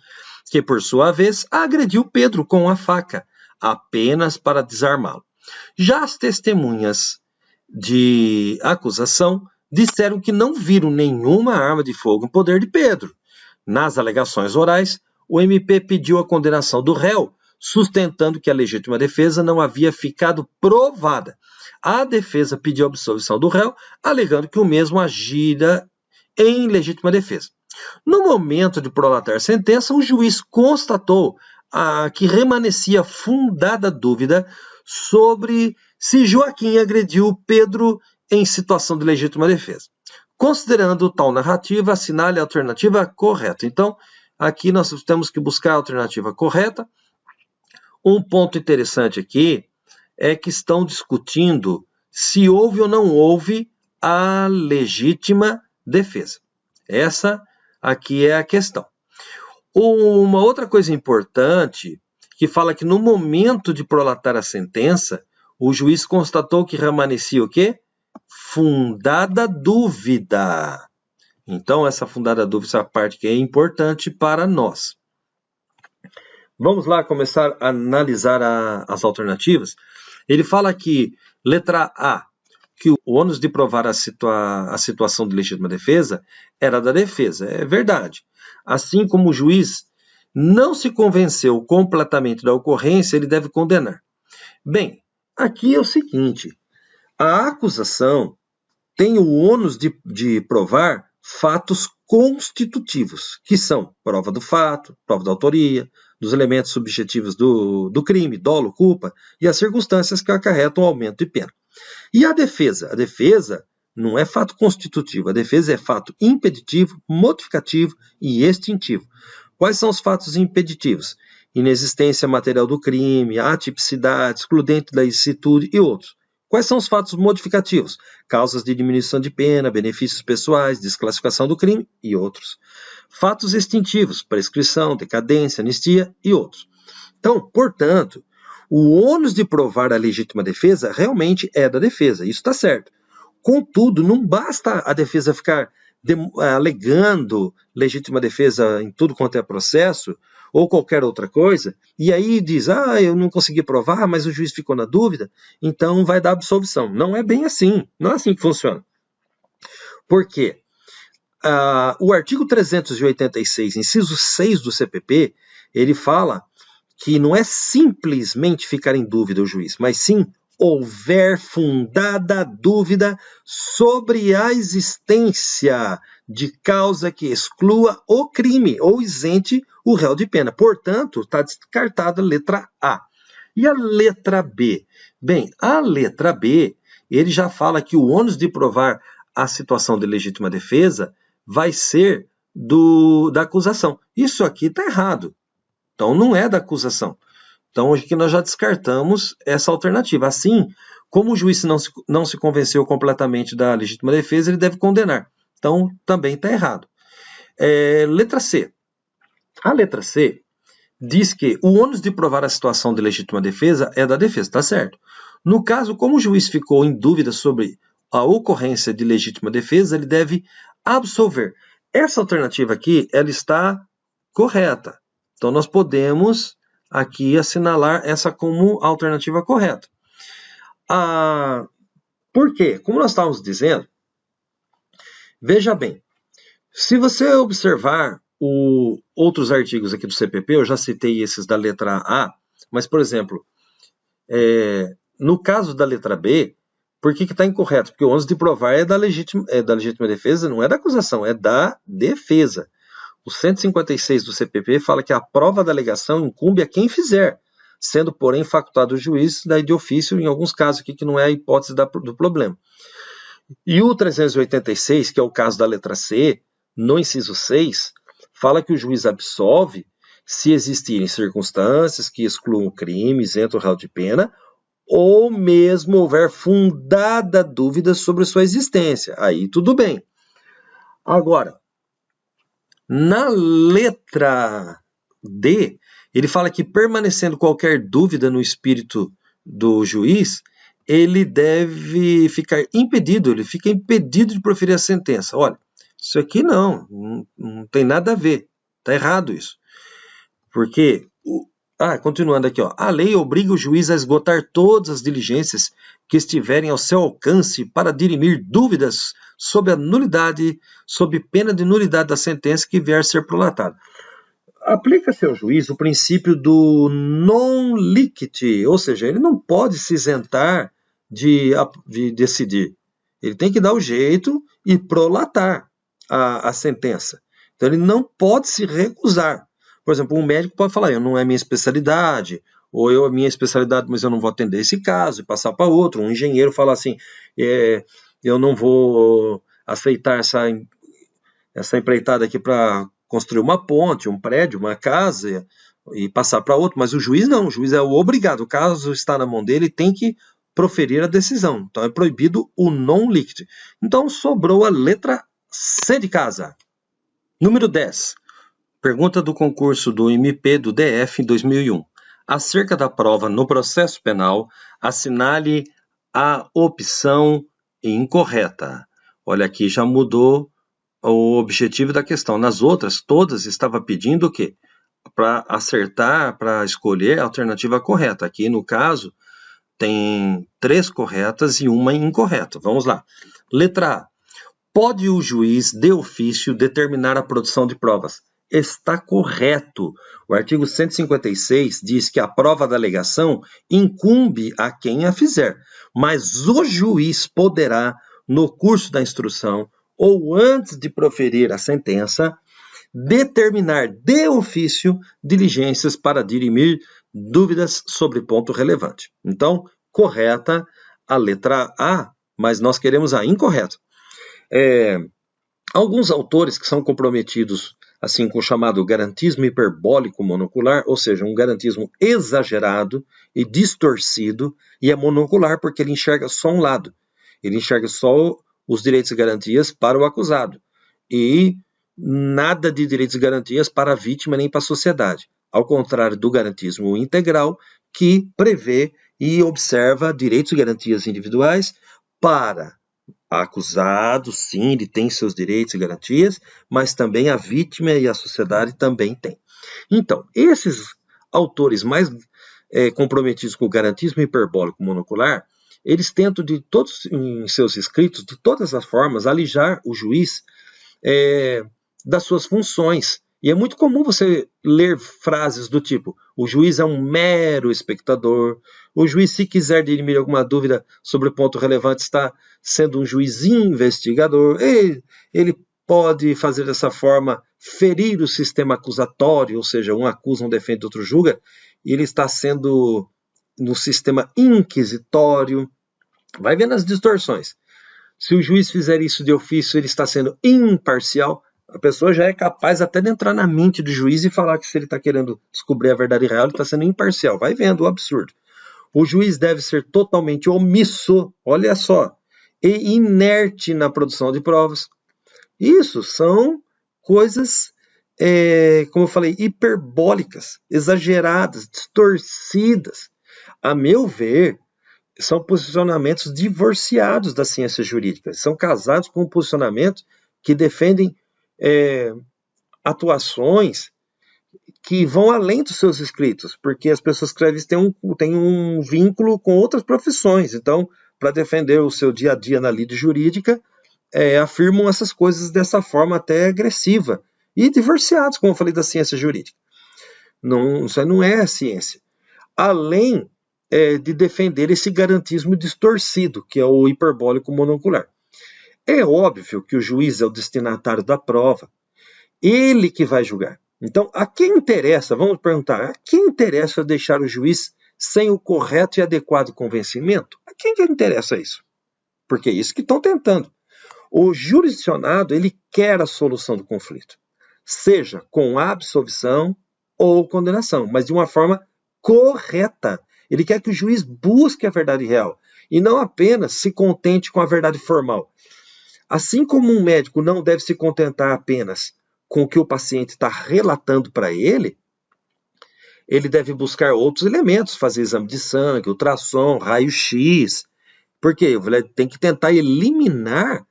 B: que, por sua vez, agrediu Pedro com a faca, apenas para desarmá-lo. Já as testemunhas de acusação disseram que não viram nenhuma arma de fogo em poder de Pedro. Nas alegações orais, o MP pediu a condenação do réu, sustentando que a legítima defesa não havia ficado provada. A defesa pediu a absolvição do réu, alegando que o mesmo agira em legítima defesa. No momento de prolatar a sentença, o juiz constatou que remanescia fundada dúvida sobre se Joaquim agrediu Pedro em situação de legítima defesa. Considerando tal narrativa, assinale a alternativa correta. Então, aqui nós temos que buscar a alternativa correta. Um ponto interessante aqui é que estão discutindo se houve ou não houve a legítima defesa. Essa aqui é a questão. Uma outra coisa importante, que fala que no momento de prolatar a sentença, o juiz constatou que remanescia o quê? Fundada dúvida. Então, essa fundada dúvida, essa parte que é importante para nós. Vamos lá começar a analisar as alternativas. Ele fala que, letra A, que o ônus de provar a situação de legítima defesa era da defesa. É verdade. Assim como o juiz não se convenceu completamente da ocorrência, ele deve condenar. Bem, aqui é o seguinte, a acusação tem o ônus de provar fatos constitutivos, que são prova do fato, prova da autoria, dos elementos subjetivos do crime, dolo, culpa, e as circunstâncias que acarretam o aumento de pena. E a defesa? A defesa não é fato constitutivo, a defesa é fato impeditivo, modificativo e extintivo. Quais são os fatos impeditivos? Inexistência material do crime, atipicidade, excludente da ilicitude e outros. Quais são os fatos modificativos? Causas de diminuição de pena, benefícios pessoais, desclassificação do crime e outros. Fatos extintivos, prescrição, decadência, anistia e outros. Então, portanto, o ônus de provar a legítima defesa realmente é da defesa, isso está certo. Contudo, não basta a defesa ficar alegando legítima defesa em tudo quanto é processo, ou qualquer outra coisa, e aí diz, eu não consegui provar, mas o juiz ficou na dúvida, então vai dar absolvição. Não é bem assim, não é assim que funciona. Por quê? O artigo 386, inciso 6 do CPP, ele fala que não é simplesmente ficar em dúvida o juiz, mas sim houver fundada dúvida sobre a existência de causa que exclua o crime ou isente o réu de pena. Portanto, está descartada a letra A. E a letra B? Bem, a letra B, ele já fala que o ônus de provar a situação de legítima defesa vai ser da acusação. Isso aqui está errado. Então, não é da acusação. Então, aqui nós já descartamos essa alternativa. Assim, como o juiz não se convenceu completamente da legítima defesa, ele deve condenar. Então, também está errado. Letra C. A letra C diz que o ônus de provar a situação de legítima defesa é da defesa, está certo. No caso, como o juiz ficou em dúvida sobre a ocorrência de legítima defesa, ele deve absolver. Essa alternativa aqui, ela está correta. Então, nós podemos aqui assinalar essa como alternativa correta. Por quê? Como nós estávamos dizendo, veja bem, se você observar outros artigos aqui do CPP, eu já citei esses da letra A, mas, por exemplo, no caso da letra B, por que está incorreto? Porque o ônus de provar é da legítima defesa, não é da acusação, é da defesa. O 156 do CPP fala que a prova da alegação incumbe a quem fizer, sendo, porém, facultado o juiz daí de ofício, em alguns casos aqui que não é a hipótese do problema. E o 386, que é o caso da letra C, no inciso 6, fala que o juiz absolve se existirem circunstâncias que excluam o crime, isento o réu de pena, ou mesmo houver fundada dúvida sobre sua existência. Aí tudo bem. Agora, na letra D, ele fala que permanecendo qualquer dúvida no espírito do juiz, ele deve ficar impedido, ele fica impedido de proferir a sentença. Olha, isso aqui não tem nada a ver, está errado isso. Porque, continuando aqui, a lei obriga o juiz a esgotar todas as diligências que estiverem ao seu alcance para dirimir dúvidas sobre a nulidade, sob pena de nulidade da sentença que vier a ser prolatada. Aplica-se ao juiz o princípio do non licet, ou seja, ele não pode se isentar de decidir. Ele tem que dar o jeito e prolatar a sentença. Então, ele não pode se recusar. Por exemplo, um médico pode falar, não é minha especialidade, ou é minha especialidade, mas eu não vou atender esse caso, e passar para outro. Um engenheiro fala assim, eu não vou aceitar essa empreitada aqui para construir uma ponte, um prédio, uma casa, e passar para outro, mas o juiz não, o juiz é o obrigado, o caso está na mão dele, tem que proferir a decisão. Então, é proibido o non licet. Então, sobrou a letra C de casa. Número 10. Pergunta do concurso do MP do DF em 2001. Acerca da prova no processo penal, assinale a opção incorreta. Olha, aqui já mudou o objetivo da questão. Nas outras, todas estava pedindo o quê? Para acertar, para escolher a alternativa correta. Aqui, no caso, tem 3 corretas e uma incorreta. Vamos lá. Letra A. Pode o juiz, de ofício, determinar a produção de provas? Está correto. O artigo 156 diz que a prova da alegação incumbe a quem a fizer, mas o juiz poderá, no curso da instrução ou antes de proferir a sentença, determinar de ofício diligências para dirimir dúvidas sobre ponto relevante. Então, correta a letra A, mas nós queremos a incorreta. Alguns autores que são comprometidos assim com o chamado garantismo hiperbólico monocular, ou seja, um garantismo exagerado e distorcido, e é monocular porque ele enxerga só um lado. Ele enxerga só os direitos e garantias para o acusado e nada de direitos e garantias para a vítima nem para a sociedade. Ao contrário do garantismo integral, que prevê e observa direitos e garantias individuais para acusado, sim, ele tem seus direitos e garantias, mas também a vítima e a sociedade também têm. Então, esses autores mais comprometidos com o garantismo hiperbólico monocular, eles tentam de todos em seus escritos, de todas as formas, alijar o juiz das suas funções. E é muito comum você ler frases do tipo: o juiz é um mero espectador, o juiz, se quiser dirimir alguma dúvida sobre o ponto relevante, está sendo um juiz investigador, ele pode fazer dessa forma ferir o sistema acusatório, ou seja, um acusa, um defende, outro julga, e ele está sendo no sistema inquisitório. Vai vendo as distorções. Se o juiz fizer isso de ofício, ele está sendo imparcial. A pessoa já é capaz até de entrar na mente do juiz e falar que, se ele está querendo descobrir a verdade real, ele está sendo imparcial. Vai vendo o absurdo. O juiz deve ser totalmente omisso, olha só, e inerte na produção de provas. Isso são coisas, como eu falei, hiperbólicas, exageradas, distorcidas. A meu ver, são posicionamentos divorciados da ciência jurídica. São casados com um posicionamento que defendem atuações que vão além dos seus escritos, porque as pessoas escreves têm um vínculo com outras profissões. Então, para defender o seu dia a dia na lide jurídica, afirmam essas coisas dessa forma até agressiva e divorciados, como eu falei, da ciência jurídica. Isso aí não é a ciência. Além de defender esse garantismo distorcido, que é o hiperbólico monocular. É óbvio que o juiz é o destinatário da prova, ele que vai julgar. Então, a quem interessa, vamos perguntar, a quem interessa deixar o juiz sem o correto e adequado convencimento? A quem que interessa isso? Porque é isso que estão tentando. O jurisdicionado, ele quer a solução do conflito, seja com absolvição ou condenação, mas de uma forma correta. Ele quer que o juiz busque a verdade real e não apenas se contente com a verdade formal. Assim como um médico não deve se contentar apenas com o que o paciente está relatando para ele, ele deve buscar outros elementos, fazer exame de sangue, ultrassom, raio-x, porque ele tem que tentar eliminar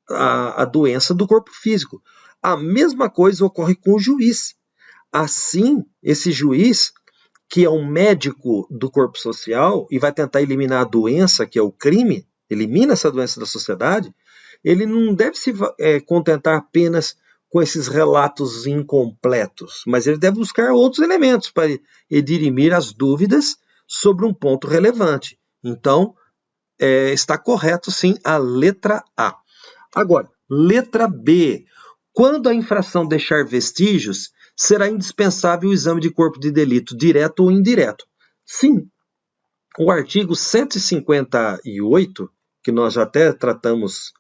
B: a doença do corpo físico. A mesma coisa ocorre com o juiz. Assim, esse juiz, que é um médico do corpo social e vai tentar eliminar a doença, que é o crime, elimina essa doença da sociedade, ele não deve se contentar apenas com esses relatos incompletos, mas ele deve buscar outros elementos para dirimir as dúvidas sobre um ponto relevante. Então, está correto sim a letra A. Agora, letra B. Quando a infração deixar vestígios, será indispensável o exame de corpo de delito, direto ou indireto. Sim, o artigo 158, que nós já até tratamos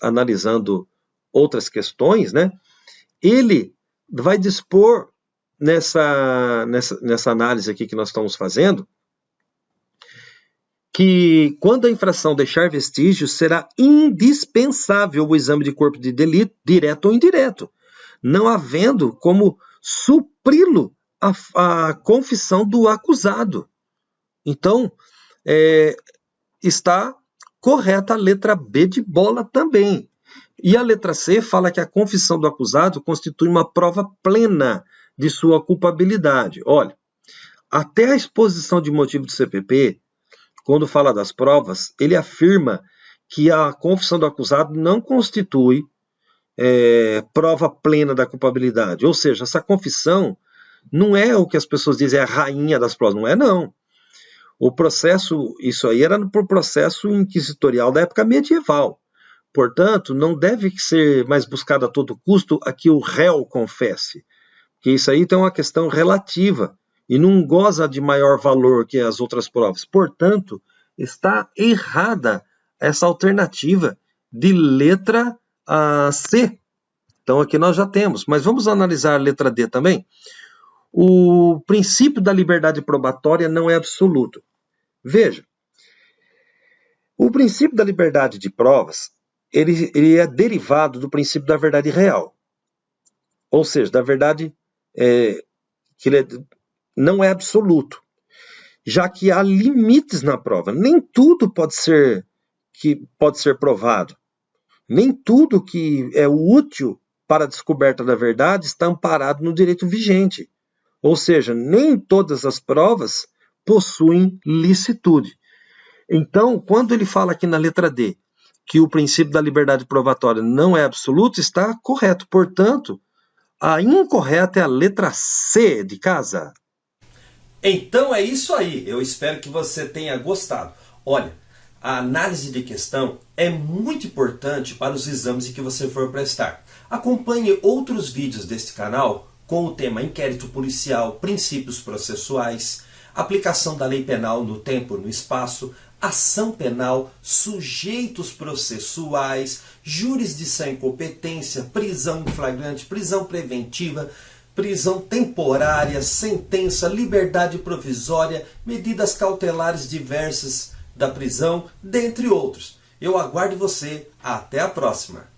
B: analisando outras questões, né? Ele vai dispor nessa análise aqui que nós estamos fazendo, que quando a infração deixar vestígios, será indispensável o exame de corpo de delito, direto ou indireto, não havendo como supri-lo a confissão do acusado. Então, está correta a letra B de bola também. E a letra C fala que a confissão do acusado constitui uma prova plena de sua culpabilidade. Olha, até a exposição de motivo do CPP, quando fala das provas, ele afirma que a confissão do acusado não constitui prova plena da culpabilidade. Ou seja, essa confissão não é o que as pessoas dizem, é a rainha das provas. Não é, não. O processo, isso aí era por processo inquisitorial da época medieval. Portanto, não deve ser mais buscado a todo custo a que o réu confesse. Porque isso aí tem uma questão relativa e não goza de maior valor que as outras provas. Portanto, está errada essa alternativa de letra C. Então, aqui nós já temos. Mas vamos analisar a letra D também. O princípio da liberdade probatória não é absoluto. Veja, o princípio da liberdade de provas, ele é derivado do princípio da verdade real. Ou seja, da verdade que ele não é absoluto, já que há limites na prova. Nem tudo pode ser provado. Nem tudo que é útil para a descoberta da verdade está amparado no direito vigente. Ou seja, nem todas as provas possuem licitude. Então, quando ele fala aqui na letra D que o princípio da liberdade probatória não é absoluto, está correto. Portanto, a incorreta é a letra C de casa.
A: Então é isso aí, eu espero que você tenha gostado. Olha, a análise de questão é muito importante para os exames em que você for prestar. Acompanhe outros vídeos deste canal com o tema inquérito policial, princípios processuais, aplicação da lei penal no tempo e no espaço, ação penal, sujeitos processuais, jurisdição e incompetência, prisão em flagrante, prisão preventiva, prisão temporária, sentença, liberdade provisória, medidas cautelares diversas da prisão, dentre outros. Eu aguardo você. Até a próxima!